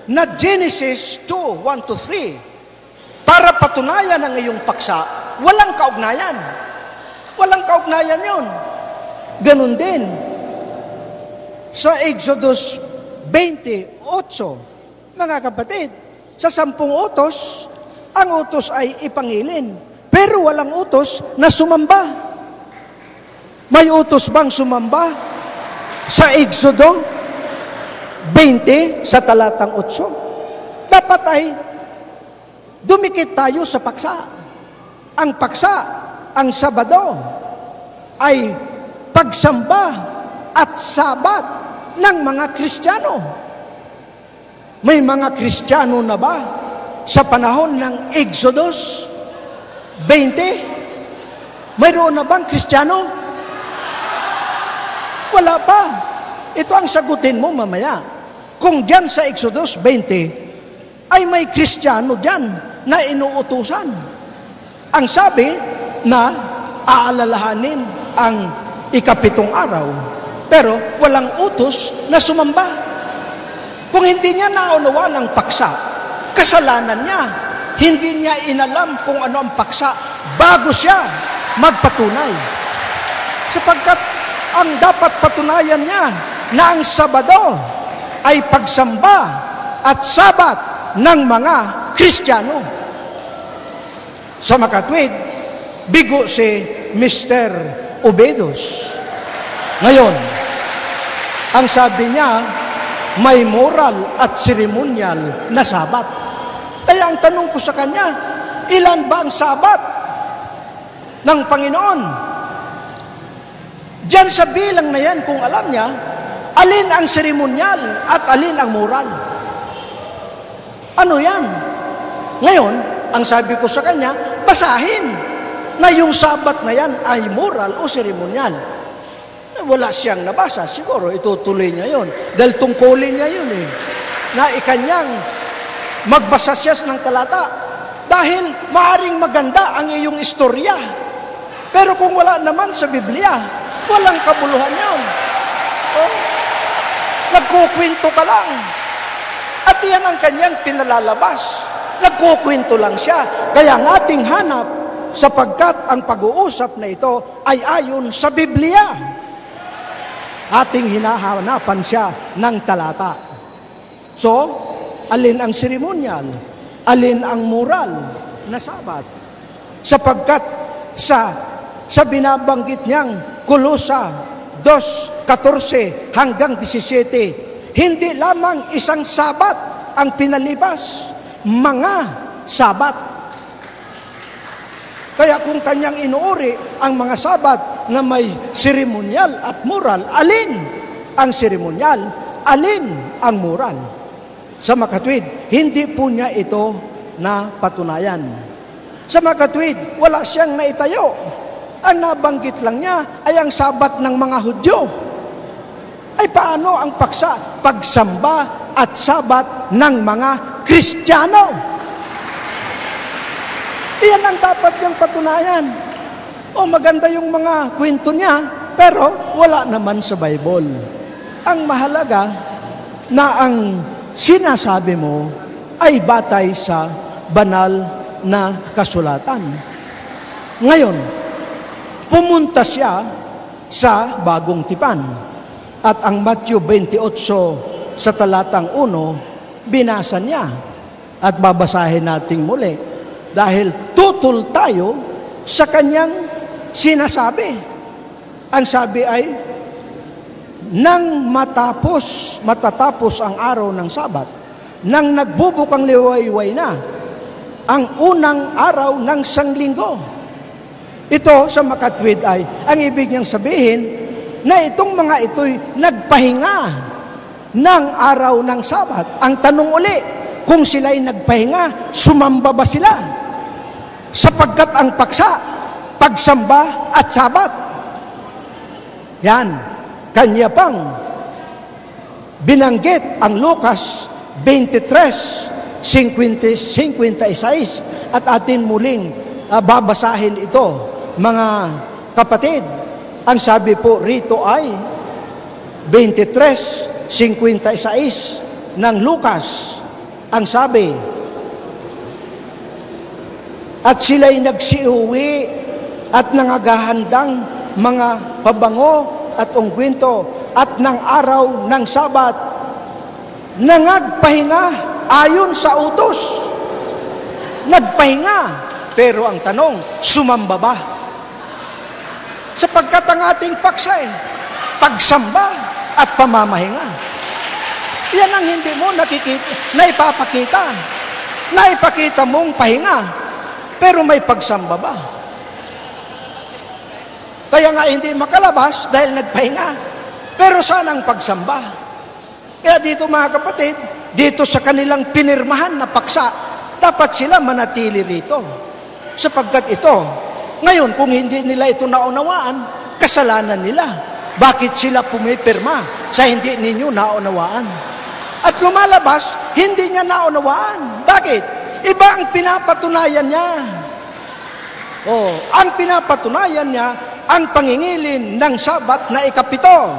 na Genesis 2:1-3, para patunayan ang iyong paksa, walang kaugnayan. Walang kaugnayan yun. Ganun din, sa Exodus 20:8, mga kapatid, sa 10 utos, ang utos ay ipangilin. Pero walang utos na sumamba. May utos bang sumamba? Sa Exodo 20, sa talatang 8, dapat ay dumikit tayo sa paksa. Ang paksa, ang Sabado, ay pagsamba at Sabat ng mga Kristiyano. May mga Kristiyano na ba sa panahon ng Exodus 20? Mayroon na bang Kristiyano? Wala pa. Ito ang sagutin mo mamaya. Kung dyan sa Exodus 20, ay may Kristiyano dyan na inuutusan. Ang sabi na aalalahanin ang ika-7 araw, pero walang utos na sumamba. Kung hindi niya naunawa ng paksa, kasalanan niya. Hindi niya inalam kung ano ang paksa bago siya magpatunay. Sapagkat ang dapat patunayan niya na ang Sabado ay pagsamba at Sabat ng mga Kristiyano. Sa makatwid, bigo si Mr. Obedos. Ngayon, ang sabi niya, may moral at seremonyal na Sabat. Kaya ang tanong ko sa kanya, ilan ba ang Sabat ng Panginoon? Diyan sa bilang na yan, kung alam niya, alin ang seremonyal at alin ang moral? Ano yan? Ngayon, ang sabi ko sa kanya, basahin na yung Sabat na yan ay moral o seremonyal. Wala siyang nabasa. Siguro itutuloy niya yon. Dahil tungkulin niya yun na ikanyang magbasa siya ng talata. Dahil maaring maganda ang iyong istorya. Pero kung wala naman sa Biblia, walang kabuluhan yun. Oh, nagkukwento ka lang. At yan ang kanyang pinalalabas. Nagkukwento lang siya. Kaya ang ating hanap, sapagkat ang pag-uusap na ito ay ayon sa Biblia. Ating hinahanapan siya ng talata. So, alin ang seremonyal? Alin ang moral na Sabat? Sapagkat sa binabanggit niyang Kolosa 2:14 hanggang 17, hindi lamang isang Sabat ang pinalibas, mga Sabat. Kaya kung kanyang inuuri ang mga Sabat na may seremonyal at moral, alin ang seremonyal, alin ang moral? Sa makatwid, hindi po niya ito na patunayan. Sa makatwid, wala siyang naitayo. Ang nabanggit lang niya ay ang Sabat ng mga Hudyo. Ay paano ang paksa, pagsamba at Sabat ng mga Kristiyano? Iyan ang dapat niyang patunayan. O maganda yung mga kwento niya, pero wala naman sa Bible. Ang mahalaga na ang sinasabi mo ay batay sa banal na kasulatan. Ngayon, pumunta siya sa Bagong Tipan. At ang Matthew 28 sa talatang 1, binasa niya. At babasahin natin muli. Dahil tutol tayo sa kanyang sinasabi. Ang sabi ay, nang matatapos ang araw ng Sabat, nang nagbubukang liwayway na, ang unang araw ng sanglinggo. Ito sa makatwid ay, ang ibig niyang sabihin, na itong mga ito'y nagpahinga ng araw ng Sabat. Ang tanong uli, kung sila'y nagpahinga, sumamba ba sila? Sapagkat ang paksa, pagsamba at Sabat. Yan. Kanya pang binanggit ang Lucas 23:56 at atin muling babasahin ito, mga kapatid. Ang sabi po rito ay 23:56 ng Lucas. Ang sabi, at sila'y nagsiuwi at nangagahandang mga pabango at ungkwento at ng araw ng Sabat, nangagpahinga ayon sa utos. Nagpahinga, pero ang tanong, sumamba ba? Sapagkat ang ating paksa pagsamba at pamamahinga. Yan ang hindi mo naipapakita. Naipakita mong pahinga, pero may pagsamba ba? Kaya nga hindi makalabas dahil nagpahinga. Pero saan ang pagsamba? Kaya dito mga kapatid, dito sa kanilang pinirmahan na paksa, dapat sila manatili rito. Sapagkat ito, ngayon kung hindi nila ito naunawaan, kasalanan nila. Bakit sila pumipirma sa hindi ninyo naunawaan? At lumalabas, hindi niya naunawaan. Bakit? Iba ang pinapatunayan niya. Ang pinapatunayan niya, ang pangingilin ng Sabat na ikapito.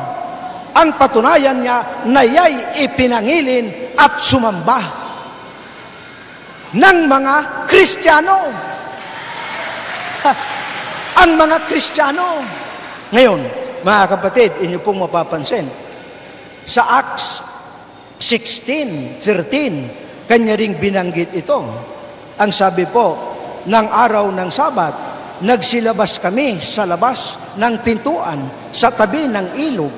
Ang patunayan niya na ya'y ipinangilin at sumamba ng mga Kristiyano. Ang mga Kristiyano. Ngayon, mga kapatid, inyo pong mapapansin, sa Acts 16:13, kanya ring binanggit ito. Ang sabi po, ng araw ng Sabat, nagsilabas kami sa labas ng pintuan sa tabi ng ilog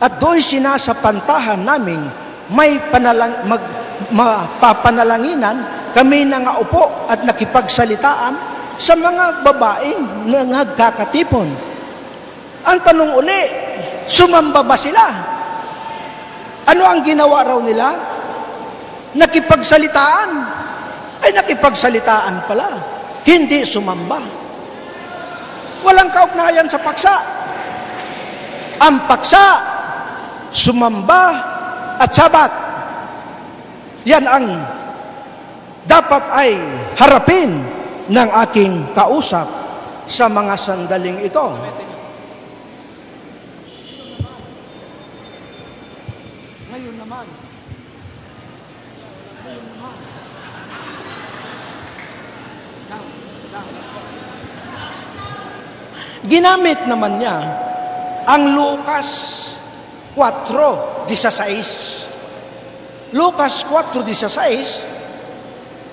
at do'y sinasapantahan namin may mapapanalanginan kami nangaupo at nakipagsalitaan sa mga babaeng nagkakatipon. Ang tanong uli, sumamba ba sila? Ano ang ginawa raw nila? Nakipagsalitaan. Ay nakipagsalitaan pala. Hindi sumamba. Walang kaugnayan sa paksa. Ang paksa, sumamba at Sabat. Yan ang dapat ay harapin ng aking kausap sa mga sandaling ito. Ngayon naman. Ginamit naman niya ang Lucas 4:16. Lucas 4:16,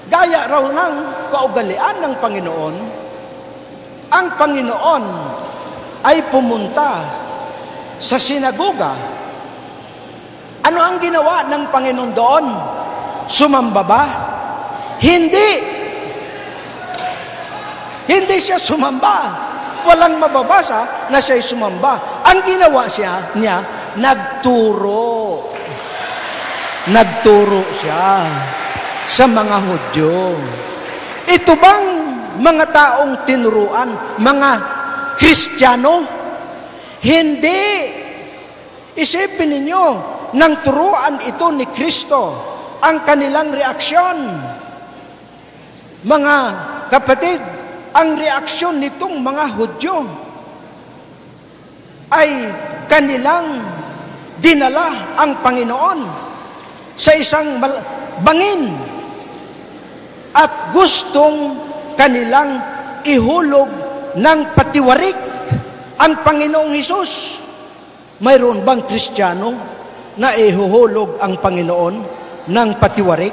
gaya raw ng kaugalian ng Panginoon, ang Panginoon ay pumunta sa sinagoga. Ano ang ginawa ng Panginoon doon? Sumamba ba? Hindi. Hindi siya sumamba. Walang mababasa na siya'y sumamba. Ang ginawa niya, nagturo. Nagturo siya sa mga Hudyo. Ito bang mga taong tinuruan, mga Kristiyano? Hindi. Isipin ninyo, nang turuan ito ni Kristo, ang kanilang reaksyon. Mga kapatid, ang reaksyon nitong mga Hudyo ay kanilang dinala ang Panginoon sa isang bangin at gustong kanilang ihulog ng patiwarik ang Panginoong Hesus. Mayroon bang Kristiyano na ihuhulog ang Panginoon ng patiwarik?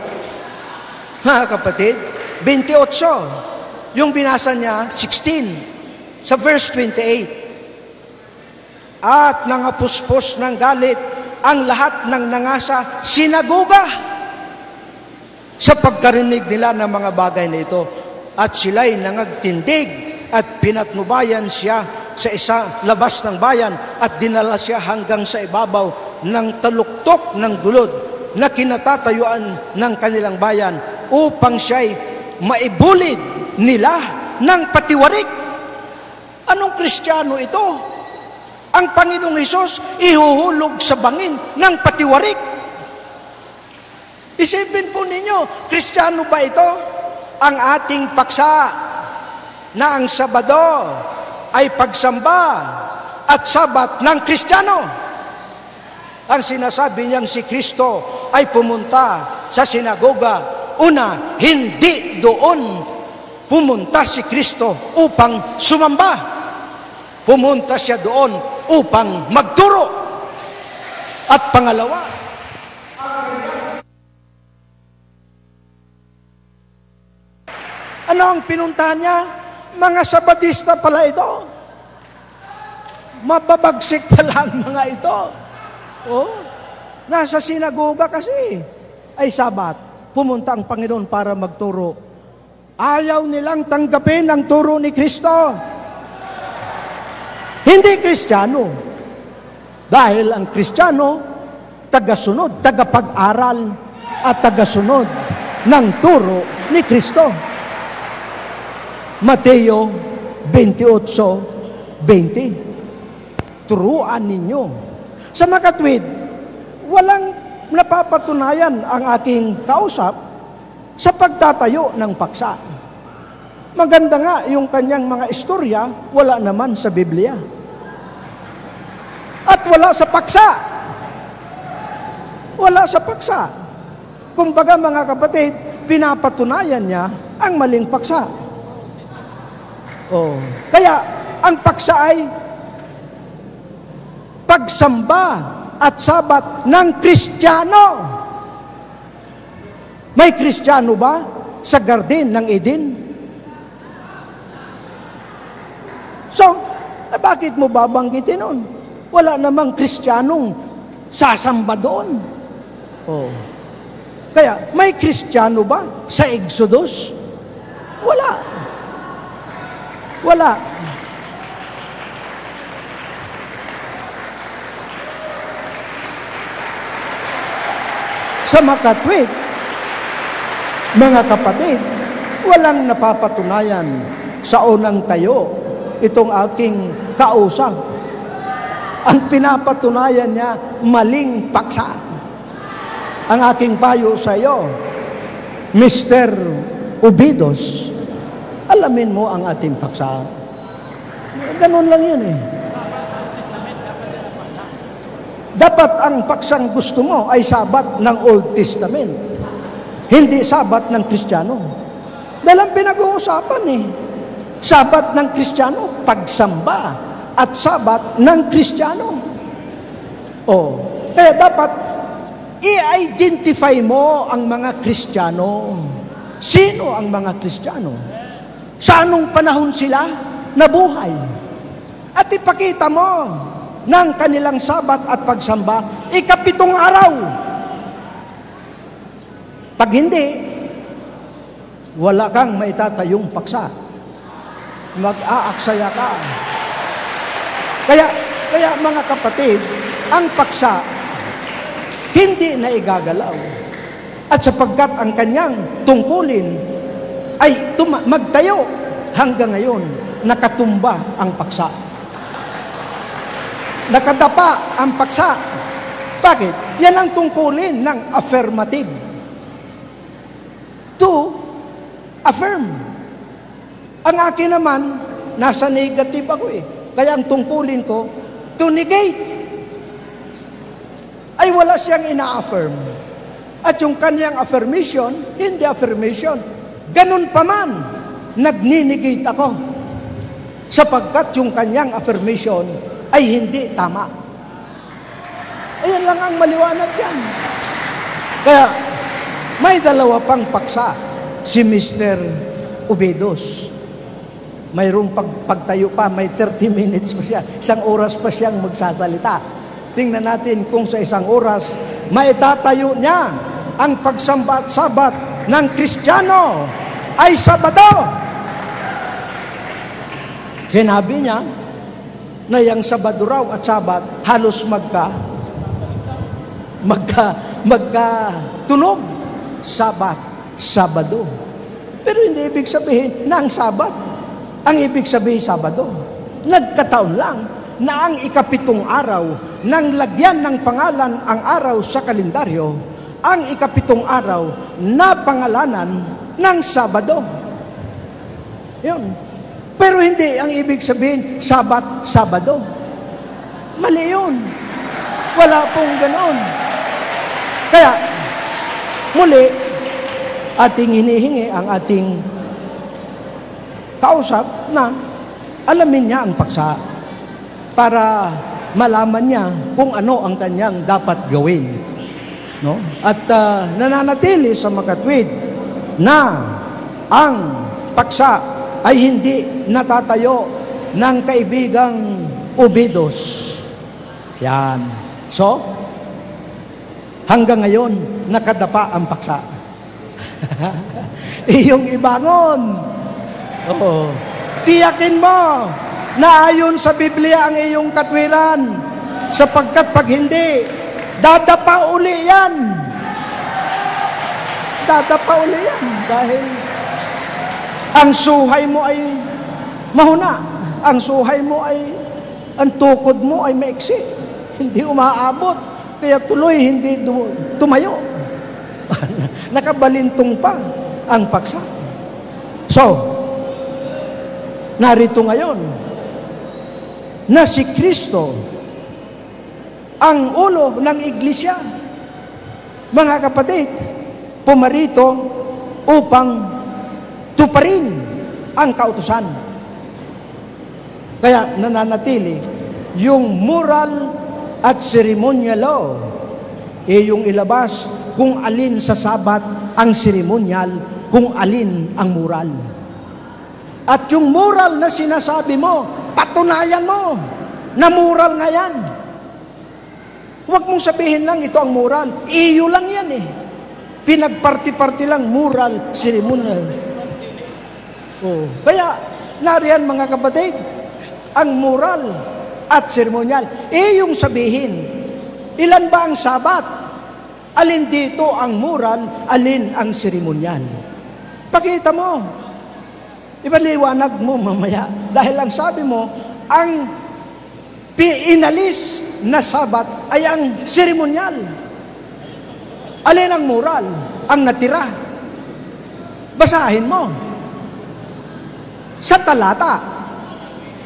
Ha, kapatid? 28. Yung binasa niya, 16. Sa verse 28. At nangapuspos ng galit ang lahat ng nangasa sinagoga sa pagkarinig nila ng mga bagay na ito. At sila'y nangagtindig at pinatnubayan siya sa labas ng bayan at dinala siya hanggang sa ibabaw ng taluktok ng gulod na kinatatayuan ng kanilang bayan upang siya'y maibulid nila ng patiwarik. Anong Kristiyano ito? Ang Panginoong Hesus ihuhulog sa bangin ng patiwarik. Isipin po ninyo, Kristiyano ba ito? Ang ating paksa na ang Sabado ay pagsamba at Sabat ng Kristiyano. Ang sinasabi niyang si Kristo ay pumunta sa sinagoga. Una, hindi doon pumunta si Kristo upang sumamba. Pumunta siya doon upang magturo. At pangalawa, ano ang pinuntahan niya? Mga Sabadista pala ito. Mababagsik pala ang mga ito. Oh, nasa sinagoga kasi ay Sabat. Pumunta ang Panginoon para magturo. Ayaw nilang tanggapin ang turo ni Kristo. Hindi Kristiyano. Dahil ang Kristiyano, tagasunod, tagapag-aral at tagasunod ng turo ni Kristo. Mateo 28:20. Turuan ninyo. Sa makatwid, walang napapatunayan ang aking kausap sa pagtatayo ng paksa. Maganda nga yung kanyang mga istorya, wala naman sa Biblia. At wala sa paksa. Wala sa paksa. Kumbaga mga kapatid, pinapatunayan niya ang maling paksa. Oh. Kaya, ang paksa ay pagsamba at Sabat ng Kristiyano. May Kristiyano ba sa Garden ng Eden? So, bakit mo babanggitin nun? Wala namang Kristiyanong sasamba doon. Oh. Kaya, may Kristiyano ba sa Exodus? Wala. Wala. Sa makatwid, mga kapatid, walang napapatunayan sa unang tayo itong aking kausap. Ang pinapatunayan niya, maling paksa. Ang aking payo sa iyo, Mr. Ubidos, alamin mo ang ating paksa. Ganun lang yun eh. Dapat ang paksang gusto mo ay Sabat ng Old Testament. Hindi Sabat ng Kristiyano. Dahil ang pinag-uusapan eh. Sabat ng Kristiyano, pagsamba. At Sabat ng Kristiyano. Oh, kaya dapat i-identify mo ang mga Kristiyano. Sino ang mga Kristiyano? Sa anong panahon sila nabuhay? At ipakita mo ng kanilang Sabat at pagsamba, 7 araw. Pag hindi, wala kang maitatayong paksa. Mag-aaksaya ka. Kaya mga kapatid, ang paksa hindi na igagalaw. At sapagkat ang kanyang tungkulin ay magtayo hanggang ngayon, nakatumba ang paksa. Nakadapa ang paksa. Bakit? Yan ang tungkulin ng affirmative. To affirm. Ang akin naman, nasa negative ako eh. Kaya ang tungkulin ko, to negate. Ay wala siyang ina-affirm. At yung kanyang affirmation, hindi affirmation. Ganun pa man, nagninegate ako. sapagkat yung kanyang affirmation ay hindi tama. Ayan lang ang maliwanag yan. Kaya, may dalawa pang paksa si Mr. Ubedos. Mayroong pagtayo pa, may 30 minutes pa siya. 1 oras pa siyang magsasalita. Tingnan natin kung sa 1 oras, maitatayo niya ang pagsamba at sabat ng Kristiyano ay Sabado. Sinabi niya na yung Sabado raw at Sabat halos magkatunog. Sabat, Sabado. Pero hindi ibig sabihin na ang Sabat. Ang ibig sabihin Sabado. Nagkataon lang na ang 7 araw nang lagyan ng pangalan ang araw sa kalendaryo, ang 7 araw na pangalanan ng Sabado. Yun. Pero hindi ang ibig sabihin Sabat, Sabado. Mali yun. Wala pong ganoon. Kaya, muli, ating hinihingi ang ating kausap na alamin niya ang paksa para malaman niya kung ano ang kanyang dapat gawin. No? At nananatili sa makatwid na ang paksa ay hindi natatayo ng kaibigang Ubedos. Yan. So, hanggang ngayon, nakadapa ang paksa. Iyong ibangon. Oo. Tiyakin mo na ayon sa Biblia ang iyong katwiran, sapagkat pag hindi, dadapa uli yan. Dadapa uli yan dahil ang suhay mo ay mahuna. Ang suhay mo ay, ang tukod mo ay maiksi. Hindi umaabot. Kaya tuloy hindi tumayo. Nakabalintong pa ang paksa. So, narito ngayon na si Kristo ang ulo ng iglesia. Mga kapatid, pumarito upang tuparin ang kautusan. Kaya nananatili yung moral at ceremonial law, yung ilabas kung alin sa Sabat ang ceremonial, kung alin ang moral. At yung moral na sinasabi mo, patunayan mo na moral nga yan. Huwag mong sabihin lang ito ang moral. Iyo lang yan eh. Pinagparti-parti lang moral, ceremonial. Oh. Kaya, nariyan mga kapatid, ang moral at ceremonial. Yung sabihin, ilan ba ang Sabat? Alin dito ang moral, alin ang ceremonial? Pakita mo. Ipaliwanag mo mamaya. Dahil ang sabi mo, ang inalis na Sabat ay ang ceremonial. Alin ang moral? Ang natira. Basahin mo. Sa talata.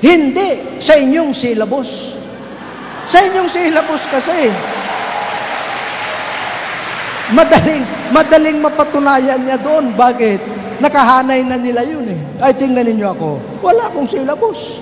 Hindi sa inyong silabos. Sa inyong silabos kasi, madaling mapatunayan niya doon. Bakit? Nakahanay na nila yun eh. Ay, tingnan ninyo ako. Wala akong silabos.